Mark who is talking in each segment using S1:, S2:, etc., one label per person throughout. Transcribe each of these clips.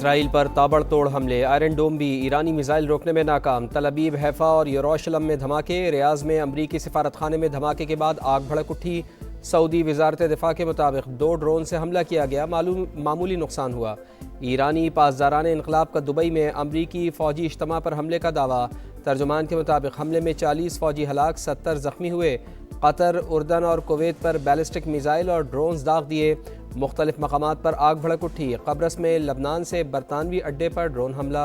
S1: Israel पर ताबड़तोड़ हमले, आयरन डोम भी ईरानी मिसाइल रोकने में नाकाम। तल अबीब, हैफा और यरूशलेम में धमाके, रियाज में अमरीकी सिफारतखाने में धमाके के बाद आग भड़क उठी। सऊदी वजारत दिफा के मुताबिक 2 ड्रोन से हमला किया गया, मामूली नुकसान हुआ। ईरानी पासदारान इनकलाब का दुबई में अमरीकी फ़ौजी इज्तिमा पर हमले का दावा। तर्जुमान के मुताबिक हमले में 40 फ़ौजी हलाक, 70 जख्मी हुए। कतर, उर्दन और कुवैत पर बैलिस्टिक मिसाइल और ड्रोन्स दाग दिए। मुख्तलिफ मकामात पर आग भड़क उठी। कब्रस में लबनान से बरतानवी अड्डे पर ड्रोन हमला।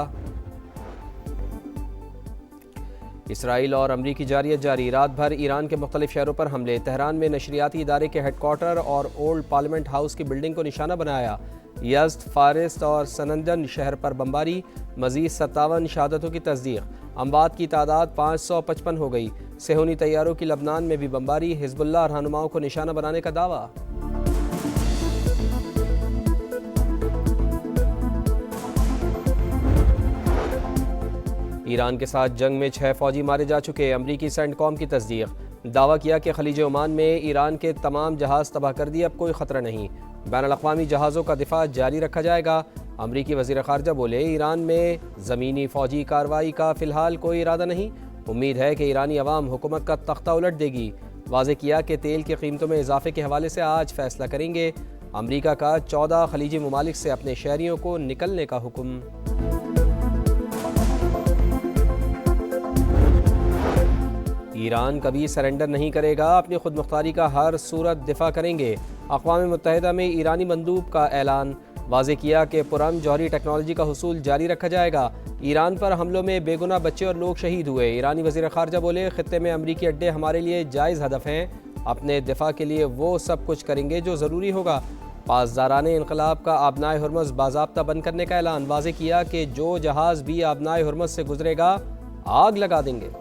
S1: इसराइल और अमरीकी जारियत जारी, रात भर ईरान के मुख्तलिफ शहरों पर हमले। तेहरान में नशरियाती इदारे के हेडक्वार्टर और ओल्ड पार्लियामेंट हाउस की बिल्डिंग को निशाना बनाया। यज़्द, फारिस और सनंदन शहर पर बमबारी। मज़ीद 57 शहादतों की तस्दीक। अमवात की तादाद 555 हो गई। सेहूनी तैयारों की लबनान में भी बमबारी। हिज़्बुल्लाह रहनुमाओं को निशाना बनाने का दावा। ईरान के साथ जंग में 6 फौजी मारे जा चुके। अमरीकी सेंटकॉम की तस्दीक। दावा किया कि खलीज ओमान में ईरान के तमाम जहाज़ तबाह कर दिए, अब कोई ख़तरा नहीं। बैनुल-अक़वामी जहाज़ों का दिफा जारी रखा जाएगा। अमरीकी वज़ीर ख़ारजा बोले, ईरान में ज़मीनी फ़ौजी कार्रवाई का फ़िलहाल कोई इरादा नहीं। उम्मीद है कि ईरानी अवाम हुकूमत का तख्ता उलट देगी। वाज़ेह किया कि तेल की कीमतों में इजाफे के हवाले से आज फ़ैसला करेंगे। अमरीका का 14 खलीजी ममालिक से अपने शहरियों को निकलने का हुक्म। ईरान कभी सरेंडर नहीं करेगा, अपनी खुद मुख्तारी का हर सूरत दिफा करेंगे। अक़वाम मुत्तहिदा में ईरानी मंदूब का ऐलान। वाज़ेह किया कि पुरअमन जौहरी टेक्नोलॉजी का हुसूल जारी रखा जाएगा। ईरान पर हमलों में बेगुनाह बच्चे और लोग शहीद हुए। ईरानी वज़ीर ख़ारजा बोले, ख़ित्ते में अमरीकी अड्डे हमारे लिए जायज़ हदफ हैं। अपने दिफा के लिए वो सब कुछ करेंगे जो ज़रूरी होगा। पासदारान इनकलाब का आबनाए हुर्मुज़ बाज़ाब्ता बंद करने का ऐलान। वाज़ेह किया कि जो जहाज़ भी आबनाए हुर्मुज़ से गुजरेगा, आग लगा देंगे।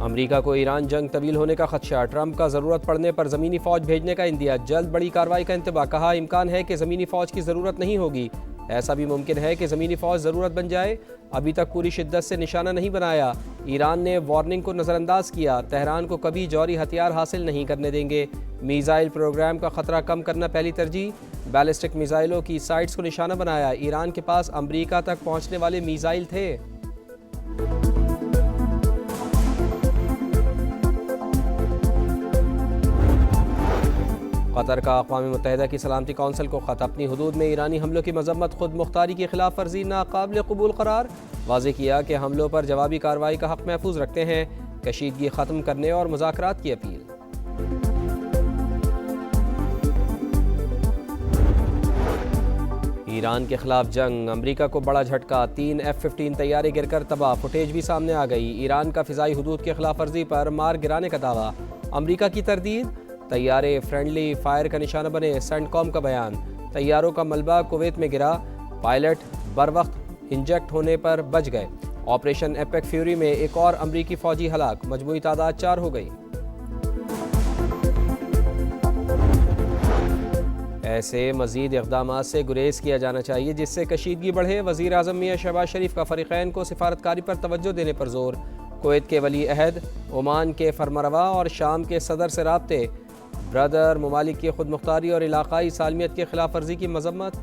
S1: अमरीका को ईरान जंग तवील होने का खदशा। ट्रंप का ज़रूरत पड़ने पर ज़मीनी फ़ौज भेजने का इंदिया। जल्द बड़ी कार्रवाई का इंतबाह। कहा, इम्कान है कि ज़मीनी फ़ौज की ज़रूरत नहीं होगी। ऐसा भी मुमकिन है कि ज़मीनी फ़ौज ज़रूरत बन जाए। अभी तक पूरी शिद्दत से निशाना नहीं बनाया। ईरान ने वार्निंग को नज़रअंदाज किया। तेहरान को कभी जौहरी हथियार हासिल नहीं करने देंगे। मिसाइल प्रोग्राम का ख़तरा कम करना पहली तरजीह। बैलिस्टिक मिसाइलों की साइट्स को निशाना बनाया। ईरान के पास अमरीका तक पहुँचने वाले मिसाइल थे। कतर का अक़वाम मुत्तहिदा की सलामती कौंसिल को ख़त। अपनी हुदूद में ईरानी हमलों की मज़म्मत, खुद मुख्तारी की खिलाफ वर्जी नाकाबिल कबूल करार। वाज़ेह किया कि हमलों पर जवाबी कार्रवाई का हक़ महफूज रखते हैं। कशीदगी ख़त्म करने और मुज़ाकरात की अपील। ईरान के खिलाफ जंग, अमरीका को बड़ा झटका। 3 F-15 तैयारे गिरकर तबाह। फुटेज भी सामने आ गई। ईरान का फ़िज़ाई हुदूद की खिलाफ वर्जी पर मार गिराने का दावा। अमरीका की तरदीद। तैयारे फ्रेंडली फायर का निशाना बने, सेंटकॉम का बयान। तैयारों का मलबा कुवैत में गिरा। पायलट बर वक्त इंजेक्ट होने पर बच गए। ऑपरेशन एपेक फ्यूरी में एक और अमरीकी फ़ौजी हलाक। मजमूई तादाद 4 हो गई। ऐसे मज़ीद इक़दामात से गुरेज किया जाना चाहिए जिससे कशीदगी बढ़े। वज़ीर आज़म मियां शहबाज शरीफ का फ़रीक़ैन को सिफारतकारी पर तवज्जो देने पर जोर। कुवैत के वली अहद, ओमान के फरमरवा और शाम के सदर से राब्ते। ब्रदर ममालिक की खुद मुख्तारी और इलाकाई सालमियत की खिलाफ वर्जी की मजम्मत।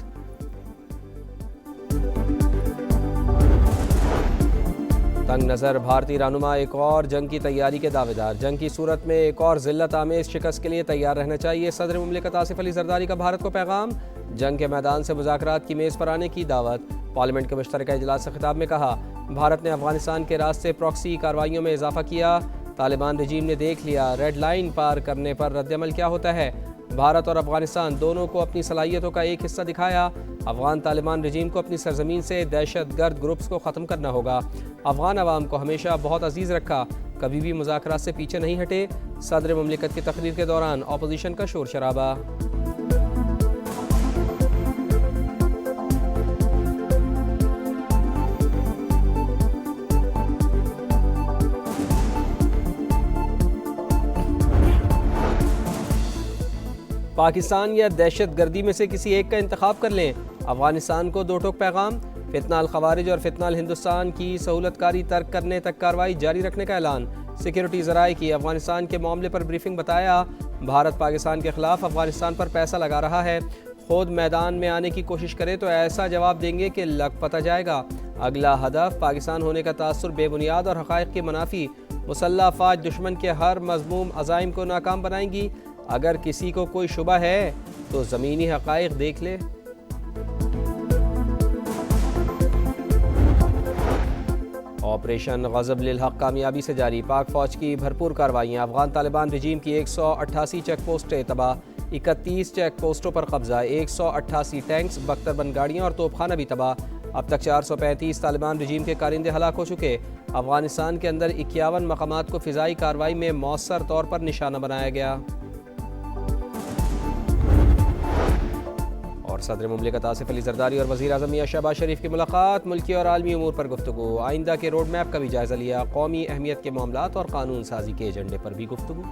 S1: तंग नज़र भारतीय रहनुमा एक और जंग की तैयारी के दावेदार। जंग की सूरत में एक और ज़िल्लत आमेज़ शिकस्त के लिए तैयार रहना चाहिए। सदर मुमलिकत आसिफ अली ज़रदारी का भारत को पैगाम। जंग के मैदान से मुज़ाकरात की मेज़ पर आने की दावत। पार्लियामेंट के मुश्तरका इजलास से खिताब में कहा, भारत ने अफगानिस्तान के रास्ते प्रॉक्सी कार्रवाइयों में इजाफा किया। तालिबान रजीम ने देख लिया रेड लाइन पार करने पर रद्दअमल क्या होता है। भारत और अफगानिस्तान दोनों को अपनी सलाहियतों का एक हिस्सा दिखाया। अफगान तालिबान रजीम को अपनी सरजमीन से दहशतगर्द ग्रुप्स को ख़त्म करना होगा। अफगान अवाम को हमेशा बहुत अजीज़ रखा, कभी भी मुज़ाकरात से पीछे नहीं हटे। सदर मुमलिकत की तकरीर के दौरान अपोजिशन का शोर शराबा। पाकिस्तान या दहशत गर्दी में से किसी एक का इंतखाब कर लें, अफगानिस्तान को दो टोक पैगाम। फितनाल खवारिज और फितनाल हिंदुस्तान की सहूलतकारी तर्क करने तक कार्रवाई जारी रखने का ऐलान। सिक्योरिटी ज़राए की अफगानिस्तान के मामले पर ब्रीफिंग। बताया भारत पाकिस्तान के खिलाफ अफगानिस्तान पर पैसा लगा रहा है, खुद मैदान में आने की कोशिश करे तो ऐसा जवाब देंगे कि लग पता जाएगा। अगला हदफ पाकिस्तान होने का तासुर बेबुनियाद और हक़ाइक़ के मुनाफी। मुसल्लह अफ़वाज दुश्मन के हर मज़मूम अज़ाइम को नाकाम बनाएंगी। अगर किसी को कोई शुबा है तो ज़मीनी हक़ाइक़ देख ले। ऑपरेशन ग़ज़ब लिल हक़ कामयाबी से जारी। पाक फ़ौज की भरपूर कार्रवाइयाँ। अफ़गान तालिबान रजीम की 188 चेक पोस्टें तबाह, 31 चेक पोस्टों पर कब्जा, 188 टैंक्स, 72 गाड़ियाँ और तोपखाना भी तबाह। अब तक 435 तालिबान रजीम के कारिंदे हलाक हो चुके। अफ़गानिस्तान के अंदर 51 मकामात को फ़िज़ाई कार्रवाई में मौसर तौर पर निशाना बनाया गया। और सदर मुमलिकत आसिफ अली ज़रदारी और वज़ीर आज़म मियां शहबाज शरीफ की मुलाकात। मुल्की और आलमी उमूर पर गुफ्तगू। आइंदा के रोड मैप का भी जायज़ा लिया। कौमी अहमियत के मामलात और कानून साजी के एजेंडे पर भी गुफ्तगू।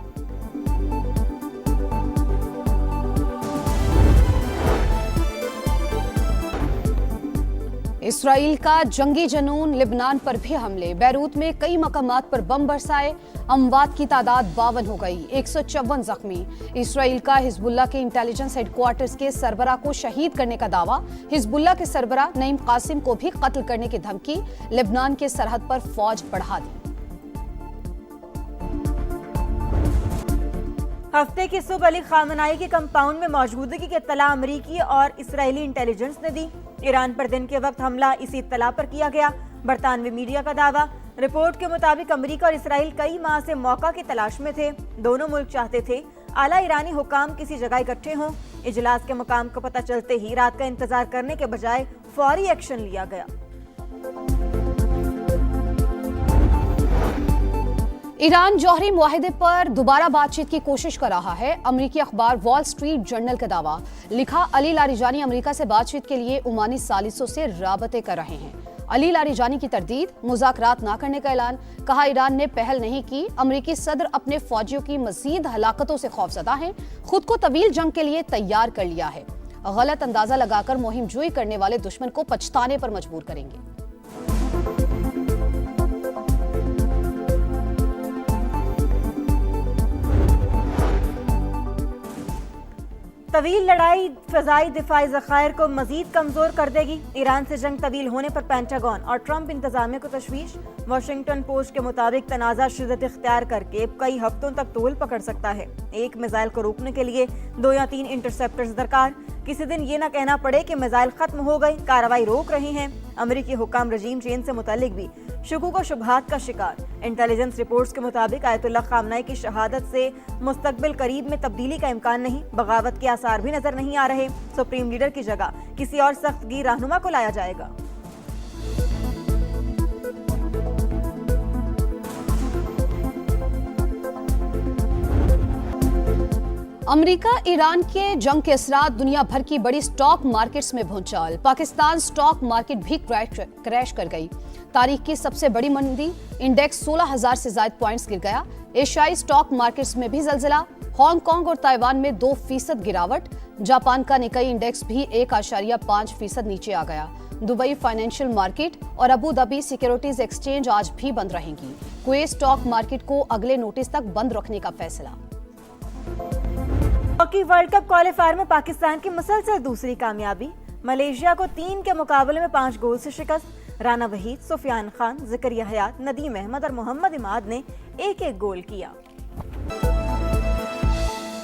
S2: इसराइल का जंगी जनून। लिबनान पर भी हमले। बैरूत में कई मकामात पर बम बरसाए। अमवात की तादाद 52 हो गई, 154 जख्मी। इसराइल का हिजबुल्लाह के इंटेलिजेंस हेडक्वार्टर्स के सरबरा को शहीद करने का दावा। हिजबुल्लाह के सरबरा नईम कासिम को भी कत्ल करने की धमकी। लिबनान के सरहद पर फौज बढ़ा दी।
S3: हफ्ते की सुबह अली खामनाई के कंपाउंड में मौजूदगी की इत्तला अमरीकी और इसराइली इंटेलिजेंस ने दी। ईरान पर दिन के वक्त हमला इसी इत्तला पर किया गया। बरतानवी मीडिया का दावा। रिपोर्ट के मुताबिक अमेरिका और इसराइल कई माह से मौका की तलाश में थे। दोनों मुल्क चाहते थे आला ईरानी हुकाम किसी जगह इकट्ठे हों। इजलास के मुकाम को पता चलते ही रात का इंतजार करने के बजाय फौरी एक्शन लिया गया।
S2: ईरान जौहरी मुआहदे पर दोबारा बातचीत की कोशिश कर रहा है। अमेरिकी अखबार वॉल स्ट्रीट जर्नल का दावा। लिखा, अली लारिजानी अमेरिका से बातचीत के लिए ओमानी सालिसों से राबते कर रहे हैं। अली लारिजानी की तरदीद, मुज़ाकरात न करने का ऐलान। कहा, ईरान ने पहल नहीं की। अमेरिकी सदर अपने फौजियों की मजीद हलाकतों से खौफजदा हैं। खुद को तवील जंग के लिए तैयार कर लिया है। गलत अंदाजा लगाकर मुहिम जोई करने वाले दुश्मन को पछताने पर मजबूर करेंगे।
S3: तवील लड़ाई फ़िज़ाई दिफाई ज़खायर को मजीद कमज़ोर कर देगी। ईरान से जंग तवील होने पर पेंटागन और ट्रंप इंतजामिया को तशवीश। वाशिंगटन पोस्ट के मुताबिक तनाज़ा शिद्दत इख्तियार करके कई हफ्तों तक तूल पकड़ सकता है। एक मिसाइल को रोकने के लिए 2 या 3 इंटरसेप्टर्स दरकार। किसी दिन ये न कहना पड़े कि मिसाइल खत्म हो गए, कार्रवाई रोक रहे हैं। अमेरिकी हुक्काम रजीम चेंज से मुतालिक भी शुकूक व शुबहात का शिकार। इंटेलिजेंस रिपोर्ट्स के मुताबिक आयतुल्लाह खामनाई की शहादत से मुस्तकबिल करीब में तब्दीली का इम्कान नहीं। बगावत के आसार भी नजर नहीं आ रहे। सुप्रीम लीडर की जगह किसी और सख्तगीर रहनुमा को लाया जाएगा।
S2: अमेरिका ईरान के जंग के असरात दुनिया भर की बड़ी स्टॉक मार्केट्स में भूचाल। पाकिस्तान स्टॉक मार्केट भी क्रैश कर गई। तारीख की सबसे बड़ी मंदी। इंडेक्स 16,000 से ज्यादा पॉइंट्स गिर गया। एशियाई स्टॉक मार्केट्स में भी जलजिला। हांगकांग और ताइवान में 2% गिरावट। जापान का निकाई इंडेक्स भी 1.5% नीचे आ गया। दुबई फाइनेंशियल मार्केट और अबू धाबी सिक्योरिटीज एक्सचेंज आज भी बंद रहेंगी। कुवैत स्टॉक मार्केट को अगले नोटिस तक बंद रखने का फैसला।
S3: हॉकी वर्ल्ड कप क्वालिफायर में पाकिस्तान की मुसलसल दूसरी कामयाबी। मलेशिया को 3 के मुकाबले में 5 गोल से शिकस्त। राना वहीद, सुफियान खान, ज़करिया हयात, नदीम अहमद और मोहम्मद इमाद ने एक-एक गोल किया।